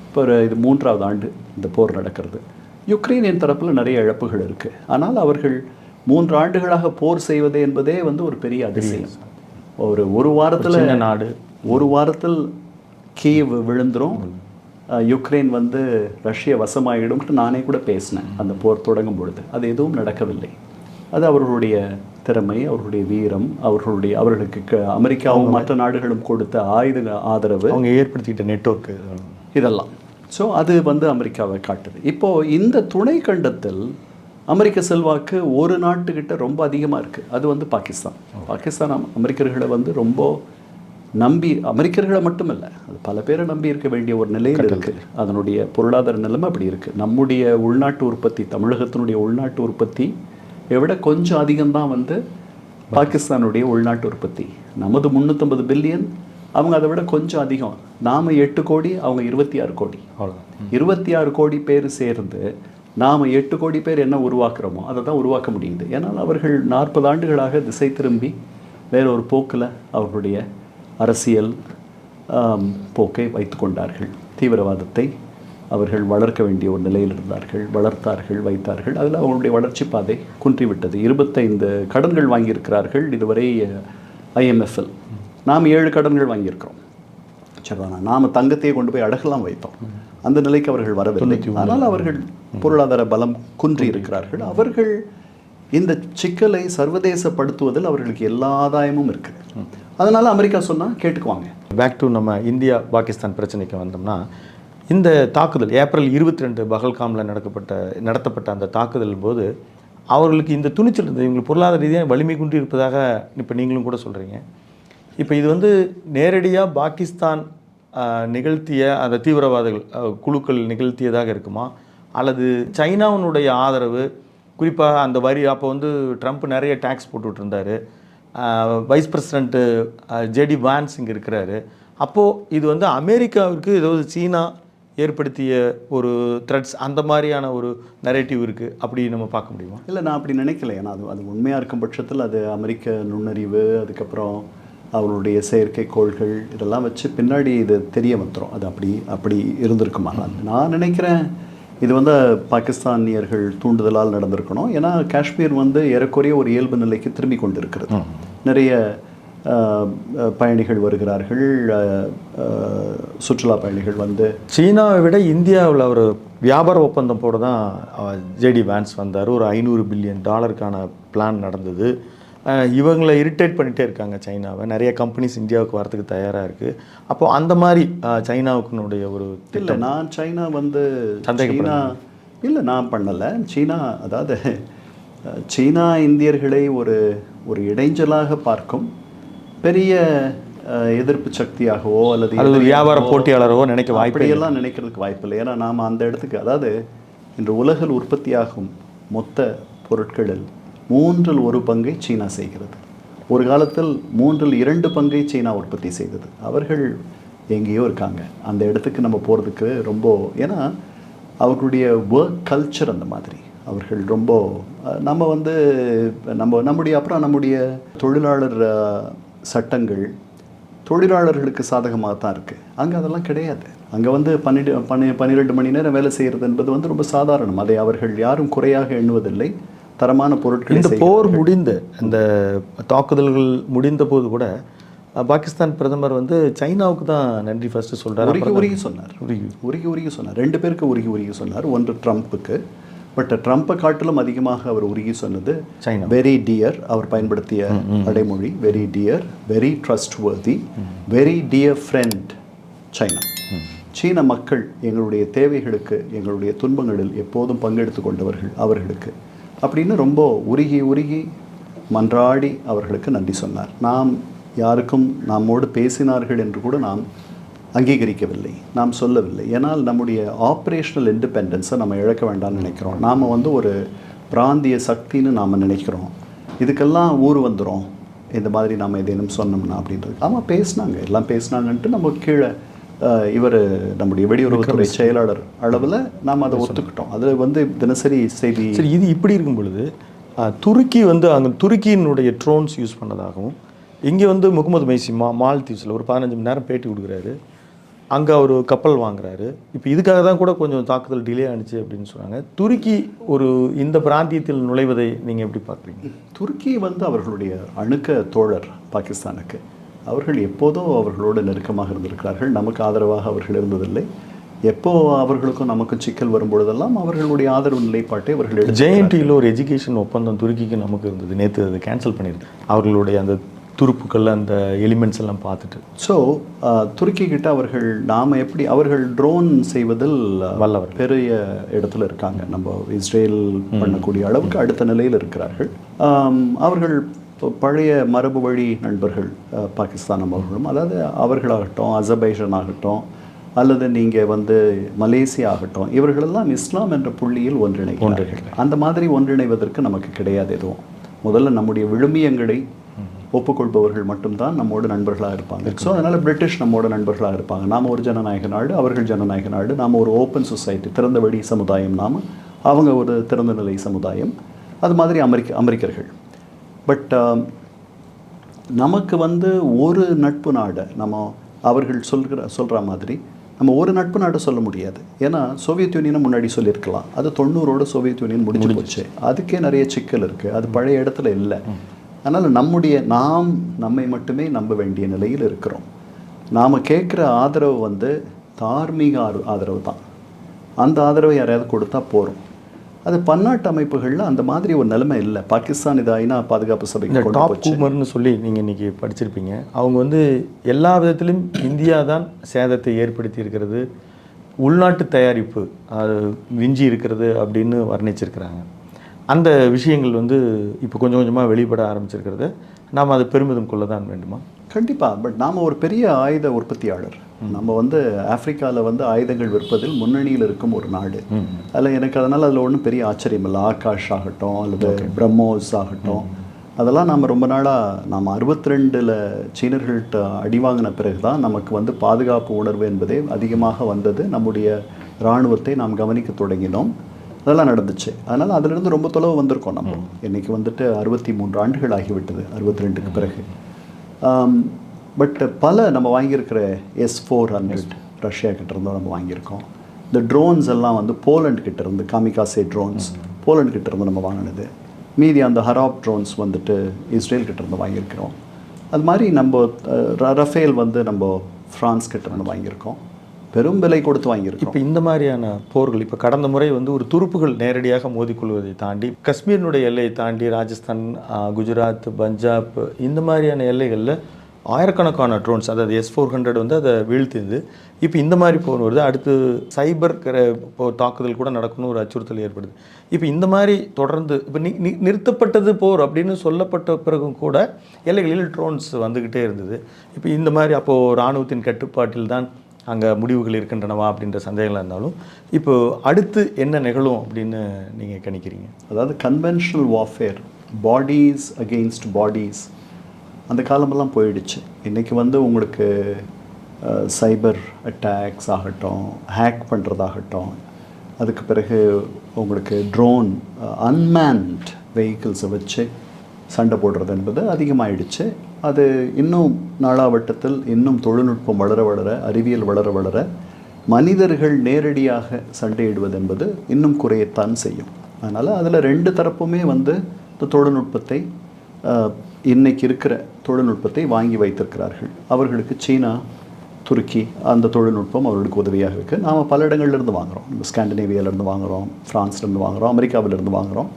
இப்போ இது 3வது ஆண்டு இந்த போர் நடக்கிறது. யுக்ரைனியன் தரப்பில் நிறைய இழப்புகள் இருக்குது. ஆனால் அவர்கள் 3 ஆண்டுகளாக போர் செய்வது என்பதே ஒரு பெரிய அதிசயம். ஒரு வாரத்தில் கீவ் விழுந்துரும், யுக்ரைன் ரஷ்ய வசமாகிடும்ட்டு நானே கூட பேசினேன் அந்த போர் தொடங்கும் பொழுது. அது எதுவும் நடக்கவில்லை. அது அவர்களுடைய திறமை, அவர்களுடைய வீரம், அவர்களுக்கு அமெரிக்காவும் மற்ற நாடுகளும் கொடுத்த ஆயுத ஆதரவு, அவங்க ஏற்படுத்திக்கிட்ட நெட்வொர்க்கு, இதெல்லாம். ஸோ அது அமெரிக்காவை காட்டுது. இப்போது இந்த துணை கண்டத்தில் அமெரிக்க செல்வாக்கு ஒரு நாட்டுக்கிட்ட ரொம்ப அதிகமாக இருக்குது. அது பாகிஸ்தான் அமெரிக்கர்களை ரொம்ப நம்பி, அமெரிக்கர்களை மட்டும் இல்லை, அது பல பேரை நம்பி இருக்க வேண்டிய ஒரு நிலையில் இருக்குது. அதனுடைய பொருளாதார நிலைமை அப்படி இருக்குது. நம்முடைய உள்நாட்டு உற்பத்தி, தமிழகத்தினுடைய உள்நாட்டு உற்பத்தி விட கொஞ்சம் அதிகம்தான் பாகிஸ்தானுடைய உள்நாட்டு உற்பத்தி. நமது 350 பில்லியன், அவங்க அதை விட கொஞ்சம் அதிகம். நாம் 8 கோடி, அவங்க 26 கோடி. 26 கோடி பேர் சேர்ந்து நாம் 8 கோடி பேர் என்ன உருவாக்குறோமோ அதை தான் உருவாக்க முடியுது. ஏன்னால் அவர்கள் 40 ஆண்டுகளாக திசை திரும்பி வேற ஒரு போக்கில் அவர்களுடைய அரசியல் போக்கை வைத்து கொண்டார்கள். தீவிரவாதத்தை அவர்கள் வளர்க்க வேண்டிய ஒரு நிலையில் இருந்தார்கள், வளர்த்தார்கள், வைத்தார்கள். அதில் அவங்களுடைய வளர்ச்சி பாதை குன்றிவிட்டது. 25 கடன்கள் வாங்கியிருக்கிறார்கள் இதுவரை IMF-இல். நாம் 7 கடன்கள் வாங்கியிருக்கிறோம். சரிதானா? நாம் தங்கத்தையே கொண்டு போய் அடகெல்லாம் வைத்தோம். அந்த நிலைக்கு அவர்கள் வரவில்லை. ஆனால் அவர்கள் பொருளாதார பலம் குன்றி இருக்கிறார்கள். அவர்கள் இந்த சிக்கலை சர்வதேசப்படுத்துவதில் அவர்களுக்கு எல்லா ஆதாயமும் இருக்குது. அதனால் அமெரிக்கா சொன்னால் கேட்டுக்குவாங்க. பேக் டு நம்ம இந்தியா பாகிஸ்தான் பிரச்சனைக்கு வந்தோம்னா, இந்த தாக்குதல் ஏப்ரல் 22 பஹல்காமில் நடத்தப்பட்ட அந்த தாக்குதல் போது அவர்களுக்கு இந்த துணிச்சல் இருந்தது. இவங்களுக்கு பொருளாதார ரீதியாக வலிமை குன்றி இருப்பதாக இப்போ நீங்களும் கூட சொல்கிறீங்க. இப்போ இது நேரடியாக பாகிஸ்தான் நிகழ்த்திய அந்த தீவிரவாதிகள் குழுக்கள் நிகழ்த்தியதாக இருக்குமா, அல்லது சைனாவினுடைய ஆதரவு, குறிப்பாக அந்த வரி அப்போ ட்ரம்ப் நிறைய டேக்ஸ் போட்டுட்டு இருந்தார், வைஸ் பிரசிடென்ட்டு JD வான்ஸ் இங்கே இருக்கிறாரு. அப்போது இது அமெரிக்காவிற்கு ஏதாவது சீனா ஏற்படுத்திய ஒரு த்ரெட்ஸ் அந்த மாதிரியான ஒரு நரேட்டிவ் இருக்குது அப்படி நம்ம பார்க்க முடியுமா? இல்லை, நான் அப்படி நினைக்கல. ஏன்னா அது உண்மையாக இருக்கும் பட்சத்தில் அது அமெரிக்க நுண்ணறிவு, அதுக்கப்புறம் அவருடைய செயற்கைக்கோள்கள் இதெல்லாம் வச்சு பின்னாடி இது தெரிய வந்துடும். அது அப்படி இருந்திருக்குமா? நான் நினைக்கிறேன் இது பாகிஸ்தானியர்கள் தூண்டுதலால் நடந்திருக்கணும். ஏன்னா காஷ்மீர் ஏறக்குறைய ஒரு இயல்பு நிலைக்கு திரும்பி கொண்டு இருக்கிறது. நிறைய பயணிகள் வருகிறார்கள், சுற்றுலா பயணிகள் சீனாவை விட இந்தியாவில் ஒரு வியாபார ஒப்பந்தம் போட தான் JD வான்ஸ் வந்தார். ஒரு $500 பில்லியன் பிளான் நடந்தது. இவங்களை இரிட்டேட் பண்ணிகிட்டே இருக்காங்க சைனாவை. நிறைய கம்பெனிஸ் இந்தியாவுக்கு வரதுக்கு தயாராக இருக்குது. அப்போது அந்த மாதிரி சைனாவுக்குனுடைய ஒரு இல்லை, நான் சைனா வந்து சீனா இல்லை நான் பண்ணலை. சீனா அதாவது சீனா இந்தியர்களை ஒரு இடைஞ்சலாக பார்க்கும் பெரிய எதிர்ப்பு சக்தியாகவோ அல்லது வியாபார போட்டியாளரோ நினைக்க அப்படியெல்லாம் நினைக்கிறதுக்கு வாய்ப்பு இல்லை. ஏன்னா நாம் அந்த இடத்துக்கு, அதாவது இன்று உலகில் உற்பத்தியாகும் மொத்த பொருட்களில் 1/3 சீனா செய்கிறது. ஒரு காலத்தில் 2/3 சீனா உற்பத்தி செய்தது. அவர்கள் எங்கேயோ இருக்காங்க. அந்த இடத்துக்கு நம்ம போகிறதுக்கு ரொம்ப, ஏன்னா அவர்களுடைய ஒர்க் கல்ச்சர் அந்த மாதிரி. அவர்கள் ரொம்ப நம்ம வந்து நம்முடைய தொழிலாளர் சட்டங்கள் தொழிலாளர்களுக்கு சாதகமாக தான் இருக்குது. அங்கே அதெல்லாம் கிடையாது. அங்கே வந்து 12 மணி நேரம் வேலை செய்கிறது என்பது வந்து ரொம்ப சாதாரணம். அதை அவர்கள் யாரும் குறையாக எண்ணுவதில்லை. தரமான பொருட்கள். இந்த போர் முடிந்த இந்த தாக்குதல்கள் முடிந்த போது கூட பாகிஸ்தான் பிரதமர் வந்து சைனாவுக்கு தான் நன்றி ஃபர்ஸ்ட் சொல்கிறார். உருகி சொன்னார். 2 பேருக்கு உருகி சொன்னார். ஒன்று ட்ரம்ப்புக்கு. பட் ட்ரம்ப்பை காட்டிலும் அதிகமாக அவர் உருகி சொன்னது சைனா. வெரி டியர், அவர் பயன்படுத்திய அடைமொழி very dear, very trustworthy, very dear friend China. சீன மக்கள் எங்களுடைய தேவைகளுக்கு, எங்களுடைய துன்பங்களில் எப்போதும் பங்கெடுத்து கொண்டவர்கள் அவர்களுக்கு அப்படின்னு ரொம்ப உருகி மன்றாடி அவர்களுக்கு நன்றி சொன்னார். நாம் யாருக்கும் நம்மோடு பேசினார்கள் என்று கூட நாம் அங்கீகரிக்கவில்லை, நாம் சொல்லவில்லை. ஏன்னால் நம்முடைய ஆப்ரேஷனல் இண்டிபெண்டன்ஸை நம்ம இழக்க வேண்டாம்னு நினைக்கிறோம். நாம் வந்து ஒரு பிராந்திய சக்தின்னு நாம் நினைக்கிறோம். இதுக்கெல்லாம் ஊர் வந்துடும் இந்த மாதிரி நாம் ஏதேனும் சொன்னோம்னா அப்படின்றது. ஆமாம், பேசினாங்க, எல்லாம் பேசினாங்கன்ட்டு நம்ம கீழே இவர் நம்முடைய வெளியுறவுத்துறை செயலாளர் அளவில் நாம் அதை ஒத்துக்கிட்டோம். அதில் வந்து தினசரி செய்தி. சரி, இது இப்படி இருக்கும் பொழுது துருக்கி வந்து அங்கே துருக்கியினுடைய ட்ரோன்ஸ் யூஸ் பண்ணதாகவும், இங்கே வந்து முகமது மைசி மால்தீவ்ஸில் ஒரு 15 மணி நேரம் பேட்டி கொடுக்குறாரு. அங்கே அவர் கப்பல் வாங்குறாரு. இப்போ இதுக்காக தான் கூட கொஞ்சம் தாக்குதல் டிலே ஆனிச்சு அப்படின்னு சொன்னாங்க. துருக்கி இந்த பிராந்தியத்தில் நுழைவதை நீங்கள் எப்படி பார்க்குறீங்க? துருக்கி வந்து அவர்களுடைய அணுக்க தோழர் பாகிஸ்தானுக்கு. அவர்கள் எப்போதோ அவர்களோடு நெருக்கமாக இருந்திருக்கிறார்கள். நமக்கு ஆதரவாக அவர்கள் இருந்ததில்லை. எப்போ அவர்களுக்கும் நமக்கும் சிக்கல் வரும்பொழுதெல்லாம் அவர்களுடைய ஆதரவு நிலைப்பாட்டை அவர்கள் ஜேஎன்டியில் ஒரு எஜுகேஷன் ஒப்பந்தம் துருக்கிக்கு நமக்கு இருந்தது. நேற்று அதை கேன்சல் பண்ணியிருக்கு. அவர்களுடைய அந்த துருப்புக்கள் அந்த எலிமெண்ட்ஸ் எல்லாம் பார்த்துட்டு. ஸோ துருக்கி கிட்ட நாம் எப்படி அவர்கள் ட்ரோன் செய்வதில் வல்லவர் பெரிய இடத்துல இருக்காங்க. நம்ம இஸ்ரேல் பண்ணக்கூடிய அளவுக்கு அடுத்த நிலையில் இருக்கிறார்கள். அவர்கள் பழைய மரபு வழி நண்பர்கள் பாகிஸ்தான் அவர்களும். அதாவது அவர்களாகட்டும், அசர்பைஜான் ஆகட்டும், அல்லது நீங்கள் வந்து மலேசியா ஆகட்டும், இவர்களெல்லாம் இஸ்லாம் என்ற புள்ளியில் ஒன்றிணைகிறார்கள். அந்த மாதிரி ஒன்றிணைவதற்கு நமக்கு கிடையாது எதுவும். முதல்ல நம்முடைய விழுமியங்களை ஒப்புக்கொள்பவர்கள் மட்டும்தான் நம்மோட நண்பர்களாக இருப்பாங்க. ஸோ அதனால் பிரிட்டிஷ் நம்மோட நண்பர்களாக இருப்பாங்க. நாம் ஒரு ஜனநாயக நாடு, அவர்கள் ஜனநாயக நாடு. நாம் ஒரு ஓப்பன் சொசைட்டி, திறந்த வழி சமுதாயம். அவங்க ஒரு திறந்த நிலை சமுதாயம். அது மாதிரி அமெரிக்கர்கள். பட் நமக்கு வந்து ஒரு நட்பு நாடு அவர்கள் சொல்கிற மாதிரி நம்ம ஒரு நட்பு நாடு சொல்ல முடியாது. ஏன்னா சோவியத் யூனியனை முன்னாடி சொல்லியிருக்கலாம். அது 90ஓட சோவியத் யூனியன் முடிஞ்சு போச்சு. அதுக்கே நிறைய சிக்கல் இருக்குது. அது பழைய இடத்துல இல்லை. அதனால் நம்மை மட்டுமே நம்ப வேண்டிய நிலையில் இருக்கிறோம். நாம் கேட்குற ஆதரவு வந்து தார்மீக ஆதரவு தான். அந்த ஆதரவை யாரையாவது கொடுத்தா போகிறோம். அது பன்னாட்டு அமைப்புகளில் அந்த மாதிரி ஒரு நிலைமை இல்லை. பாகிஸ்தான் இது ஐநா பாதுகாப்பு சபைக்கு டாப் கூமர்னு சொல்லி நீங்கள் இன்றைக்கி படிச்சிருப்பீங்க. அவங்க வந்து எல்லா விதத்திலும் இந்தியா தான் சேதத்தை ஏற்படுத்தி இருக்கிறது, உள்நாட்டு தயாரிப்பு அது விஞ்சி இருக்கிறது அப்படின்னு வர்ணிச்சிருக்கிறாங்க. அந்த விஷயங்கள் வந்து இப்போ கொஞ்சம் கொஞ்சமாக வெளிப்பட ஆரம்பிச்சிருக்கிறது. நாம் அதை பெருமிதம் கொள்ள தான் வேண்டுமா? கண்டிப்பாக. பட் நாம் ஒரு பெரிய ஆயுத உற்பத்தியாளர். நம்ம வந்து ஆப்பிரிக்காவில் வந்து ஆயுதங்கள் விற்பதில் முன்னணியில் இருக்கும் ஒரு நாடு. அதில் ஒன்றும் பெரிய ஆச்சரியம் இல்லை. ஆகாஷ் ஆகட்டும் அல்லது பிரம்மோஸ் ஆகட்டும், அதெல்லாம் நாம் ரொம்ப நாளாக 62 சீனர்கள்ட்ட அடி வாங்கின பிறகு தான் நமக்கு வந்து பாதுகாப்பு உணர்வு என்பதே அதிகமாக வந்தது. நம்முடைய இராணுவத்தை நாம் கவனிக்க தொடங்கினோம். அதெல்லாம் நடந்துச்சு. அதனால் அதிலிருந்து ரொம்ப தொலைவு வந்திருக்கோம். நம்ம இன்றைக்கி வந்துட்டு 63 ஆண்டுகள் ஆகிவிட்டது 62க்கு பிறகு. பட் நம்ம வாங்கியிருக்கிற S-400 ரஷ்யா கிட்டேருந்தோ நம்ம வாங்கியிருக்கோம். இந்த ட்ரோன்ஸ் எல்லாம் வந்து போலண்ட் கிட்டேருந்து, காமிகாசே ட்ரோன்ஸ் போலண்ட் கிட்டேருந்து நம்ம வாங்கினது. மீதி அந்த ஹராப் ட்ரோன்ஸ் வந்துட்டு இஸ்ரேல் கிட்டேருந்து வாங்கியிருக்கிறோம். அது மாதிரி நம்ம ரஃபேல் வந்து நம்ம ஃப்ரான்ஸ் கிட்டேருந்து வாங்கியிருக்கோம். பெரும் விலை கொடுத்து வாங்கியிருக்கோம். இப்போ இந்த மாதிரியான போர்கள் இப்போ கடந்த முறை வந்து ஒரு துருப்புகள் நேரடியாக மோதிக்கொள்வதை தாண்டி காஷ்மீரினுடைய எல்லையை தாண்டி ராஜஸ்தான், குஜராத், பஞ்சாப் இந்த மாதிரியான எல்லைகளில் ஆயிரக்கணக்கான ட்ரோன்ஸ், அதாவது S-400 வந்து அதை வீழ்த்தியது. இப்போ இந்த மாதிரி போர் வருது. அடுத்து சைபர் தாக்குதல் கூட நடக்கணும், ஒரு அச்சுறுத்தல் ஏற்படுது. இப்போ இந்த மாதிரி தொடர்ந்து இப்போ நிறுத்தப்பட்டது போர் அப்படின்னு சொல்லப்பட்ட பிறகும் கூட எல்லைகளில் ட்ரோன்ஸ் வந்துக்கிட்டே இருந்தது. இப்போ இந்த மாதிரி அப்போது இராணுவத்தின் கட்டுப்பாட்டில் தான் அங்கே முடிவுகள் இருக்கின்றனவா அப்படின்ற சந்தேகங்கள் இருந்தாலும் இப்போ அடுத்து என்ன நிகழும் அப்படின்னு நீங்கள் கணிக்கிறீங்க? அதாவது conventional warfare, bodies against bodies, அந்த காலமெல்லாம் போயிடுச்சு. இன்றைக்கி வந்து உங்களுக்கு சைபர் அட்டாக்ஸ் ஆகட்டும், ஹேக் பண்ணுறதாகட்டும், அதுக்கு பிறகு உங்களுக்கு ட்ரோன், அன்மேன்ட் வெஹிக்கிள்ஸை வச்சு சண்டை போடுறது என்பது அதிகமாகிடுச்சு. அது இன்னும் நாளாவட்டத்தில் இன்னும் தொழில்நுட்பம் வளர வளர, அறிவியல் வளர வளர மனிதர்கள் நேரடியாக சண்டையிடுவது என்பது இன்னும் குறையத்தான் செய்யும். அதனால் அதில் ரெண்டு தரப்புமே வந்து இந்த தொழில்நுட்பத்தை, இன்றைக்கி இருக்கிற தொழில்நுட்பத்தை வாங்கி வைத்திருக்கிறார்கள். அவர்களுக்கு சீனா, துருக்கி அந்த தொழில்நுட்பம் அவர்களுக்கு உதவியாக இருக்குது. நாம் பல இடங்கள்லேருந்து வாங்குகிறோம். நம்ம ஸ்காண்டினேவியாவிலேருந்து வாங்குகிறோம், ஃப்ரான்ஸ்லேருந்து வாங்குகிறோம், அமெரிக்காவிலேருந்து வாங்குகிறோம்,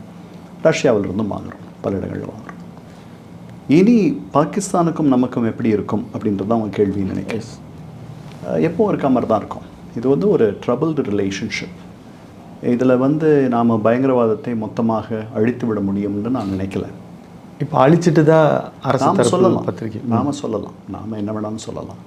ரஷ்யாவிலேருந்தும் வாங்குகிறோம், பல இடங்களில் வாங்குகிறோம். இனி பாகிஸ்தானுக்கும் நமக்கும் எப்படி இருக்கும் அப்படின்றது தான் அவங்க கேள்வி நினைக்கிறேன். எப்போ இருக்க மாதிரி தான் இருக்கும். இது வந்து ஒரு ட்ரபிள்டு ரிலேஷன்ஷிப். இதில் வந்து நாம் பயங்கரவாதத்தை மொத்தமாக அழித்து விட முடியும்னு நான் நினைக்கல. இப்போ அழிச்சிட்டு தான் அரசு சொல்லலாம், பத்திரிக்கை நாம் சொல்லலாம், நாம் என்ன வேணாலும் சொல்லலாம்.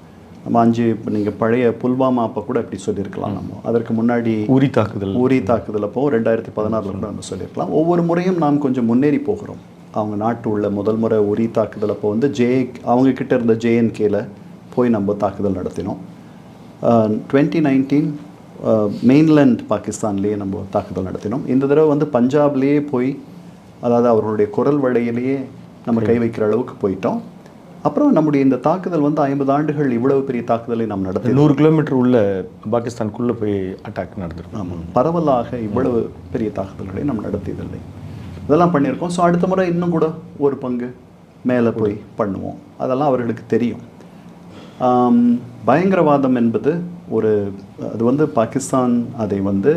நம்ம இப்போ நீங்கள் பழைய புல்வாமா அப்போ கூட இப்படி சொல்லியிருக்கலாம். நம்ம அதற்கு முன்னாடி உரி தாக்குதல் அப்போ 2016 கூட நம்ம சொல்லியிருக்கலாம். ஒவ்வொரு முறையும் நாம் கொஞ்சம் முன்னேறி போகிறோம். அவங்க நாட்டு உள்ள முதல் முறை உரி தாக்குதல் அப்போ வந்து அவங்கக்கிட்ட இருந்த JNKல போய் நம்ம தாக்குதல் நடத்தினோம். 2019 மெயின்லேண்ட் பாகிஸ்தான்லேயே நம்ம தாக்குதல் நடத்தினோம். இந்த தடவை வந்து பஞ்சாப்லேயே போய், அதாவது அவர்களுடைய குரல் வழியிலேயே நம்ம கை வைக்கிற அளவுக்கு போயிட்டோம். அப்புறம் நம்முடைய இந்த தாக்குதல் வந்து 50 ஆண்டுகள் இவ்வளவு பெரிய தாக்குதலை நாம் நடத்தி 100 கிலோமீட்டர் உள்ள பாகிஸ்தானுக்குள்ளே போய் அட்டாக் நடந்திருக்கோம். ஆமாம், பரவலாக இவ்வளவு பெரிய தாக்குதல்களை நாம் நடத்தியதில்லை. இதெல்லாம் பண்ணியிருக்கோம். ஸோ அடுத்த முறை இன்னும் கூட ஒரு பங்கு மேலே போய் பண்ணுவோம். அதெல்லாம் அவர்களுக்கு தெரியும். பயங்கரவாதம் என்பது அது வந்து பாகிஸ்தான் அதை வந்து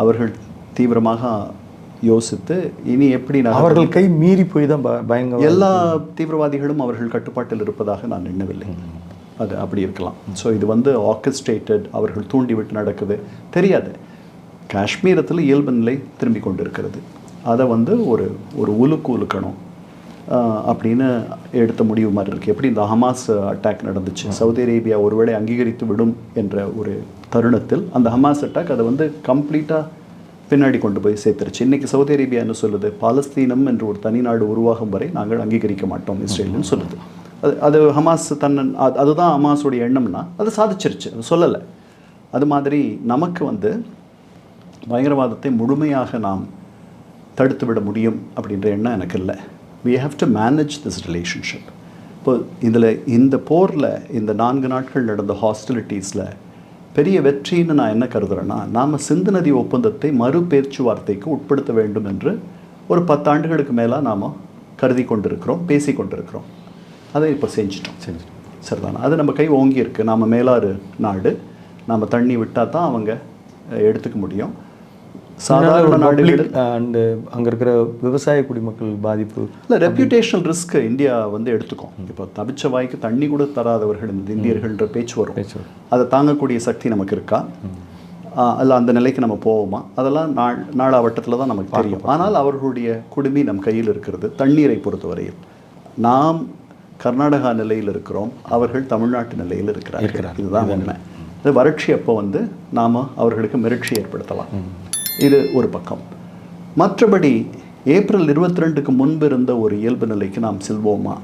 அவர்கள் தீவிரமாக யோசித்து இனி எப்படி அவர்கள் கை மீறி போய் தான் எல்லா தீவிரவாதிகளும் அவர்கள் கட்டுப்பாட்டில் இருப்பதாக நான் எண்ணவில்லை. அது அப்படி இருக்கலாம். ஸோ இது வந்து ஆர்கெஸ்ட்ரேட்டட், அவர்கள் தூண்டிவிட்டு நடக்குது தெரியாது. காஷ்மீரத்தில் இயல்பு நிலை திரும்பி கொண்டு இருக்கிறது. அதை வந்து ஒரு உலுக்கணும் அப்படின்னு எடுத்த முடிவு மாதிரி இருக்குது. எப்படி இந்த ஹமாஸ் அட்டாக் நடந்துச்சு, சவுதி அரேபியா ஒருவேளை அங்கீகரித்து விடும் என்ற ஒரு தருணத்தில் அந்த ஹமாஸ் அட்டாக் அதை வந்து கம்ப்ளீட்டாக பின்னாடி கொண்டு போய் சேர்த்துருச்சு. இன்றைக்கி சவுதி அரேபியா என்ன சொல்லுது, பாலஸ்தீனம் என்று ஒரு தனி நாடு உருவாகும் வரை நாங்கள் அங்கீகரிக்க மாட்டோம் இஸ்ரேல்னு சொல்லுது. அது ஹமாஸ் அதுதான் ஹமாஸுடைய எண்ணம்னா அது சாதிச்சிருச்சு, அது சொல்லலை. அது மாதிரி நமக்கு வந்து பயங்கரவாதத்தை முழுமையாக நாம் தடுத்து விட முடியும் அப்படின்ற எண்ணம் எனக்கு இல்லை. we have to manage this relationship. இப்போ இந்த போரில் இந்த 4 நாட்கள் நடந்த ஹாஸ்டிலிட்டிஸில் பெரிய வெற்றின்னு நான் என்ன கருதுகிறேன்னா, நாம் சிந்து நதி ஒப்பந்தத்தை மறு பேச்சுவார்த்தைக்கு உட்படுத்த வேண்டும் என்று ஒரு 10 ஆண்டுகளுக்கு மேலே நாம் கருதி கொண்டிருக்கிறோம், பேசி கொண்டிருக்கிறோம். அதை இப்போ செஞ்சிட்டோம். சரிதானே? அது நம்ம கை ஓங்கி இருக்குது. நாம் மேலாறு நாடு, நாம் தண்ணி விட்டால் தான் அவங்க எடுத்துக்க முடியும். சாதாரண நாடுகள் அண்டு அங்கே இருக்கிற விவசாய குடிமக்கள் பாதிப்பு இல்லை, ரெப்யூட்டேஷனல் ரிஸ்க் இந்தியா வந்து எடுத்துக்கும். இப்போ தவிச்ச வாய்க்கு தண்ணி கூட தராதவர்கள் இந்த இந்தியர்கள்ன்ற பேச்சு வரும். அதை தாங்கக்கூடிய சக்தி நமக்கு இருக்கா, இல்லை அந்த நிலைக்கு நம்ம போவோமா, அதெல்லாம் நாளாவட்டத்தில் தான் நமக்கு தெரியும். ஆனால் அவர்களுடைய குடுமி நம் கையில் இருக்கிறது. தண்ணீரை பொறுத்தவரையில் நாம் கர்நாடகா நிலையில் இருக்கிறோம், அவர்கள் தமிழ்நாட்டு நிலையில் இருக்கிறார்கள். இதுதான் உண்மை. இது வறட்சி அப்போ வந்து நாம் அவர்களுக்கு மிரட்சி ஏற்படுத்தலாம். இது ஒரு பக்கம். மற்றபடி ஏப்ரல் 22க்கு முன்பு இருந்த ஒரு இயல்பு நிலைக்கு நாம் செல்வோமா,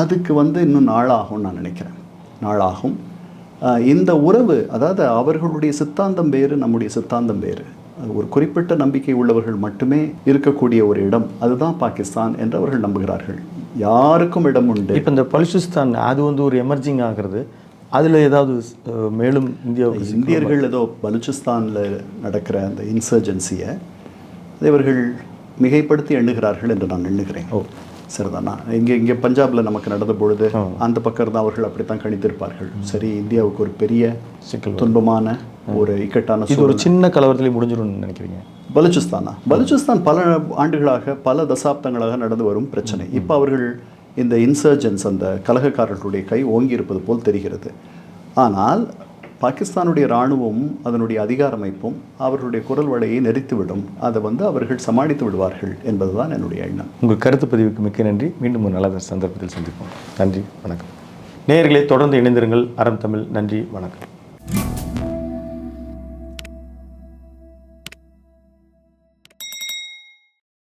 அதுக்கு வந்து இன்னும் நாளாகும் நான் நினைக்கிறேன். நாளாகும். இந்த உறவு, அதாவது அவர்களுடைய சித்தாந்தம் வேறு, நம்முடைய சித்தாந்தம் வேறு, ஒரு குறிப்பிட்ட நம்பிக்கை உள்ளவர்கள் மட்டுமே இருக்கக்கூடிய ஒரு இடம், அதுதான் பாகிஸ்தான் என்று அவர்கள் நம்புகிறார்கள். யாருக்கும் இடம் உண்டு. இப்போ இந்த பலுச்சிஸ்தான் அது வந்து ஒரு எமர்ஜிங் ஆகிறது, அதில் ஏதாவது மேலும் இந்தியர்கள் ஏதோ பலுச்சிஸ்தானில் நடக்கிற அந்த இன்சர்ஜென்சியை இவர்கள் மிகைப்படுத்தி எண்ணுகிறார்கள் என்று நான் எண்ணுகிறேன். சரிதானா? இங்கே பஞ்சாபில் நமக்கு நடந்த பொழுது அந்த பக்கம் தான் அவர்கள் அப்படித்தான் கணித்திருப்பார்கள். சரி, இந்தியாவுக்கு ஒரு பெரிய சிக்கல், துன்பமான ஒரு இக்கட்டான இது ஒரு சின்ன கலவரத்திலே முடிஞ்சிடும்னு நினைக்கிறீங்க? பலுச்சிஸ்தான் பல ஆண்டுகளாக பல தசாப்தங்களாக நடந்து வரும் பிரச்சனை. இப்போ அவர்கள் இந்த இன்சர்ஜென்ஸ், அந்த கலகக்காரர்களுடைய கை ஓங்கி இருப்பது போல் தெரிகிறது. ஆனால் பாகிஸ்தானுடைய இராணுவம் அதனுடைய அதிகாரமைப்பும் அவர்களுடைய குரல் வலையை நெறித்துவிடும். அதை அவர்கள் சமாளித்து விடுவார்கள் என்பதுதான் என்னுடைய எண்ணம். உங்கள் கருத்து பதிவுக்கு மிக்க நன்றி. மீண்டும் ஒரு நல்ல சந்தர்ப்பத்தில் சந்திப்போம். நன்றி, வணக்கம். நேயர்களே, தொடர்ந்து இணைந்திருங்கள். அறம் தமிழ். நன்றி, வணக்கம்.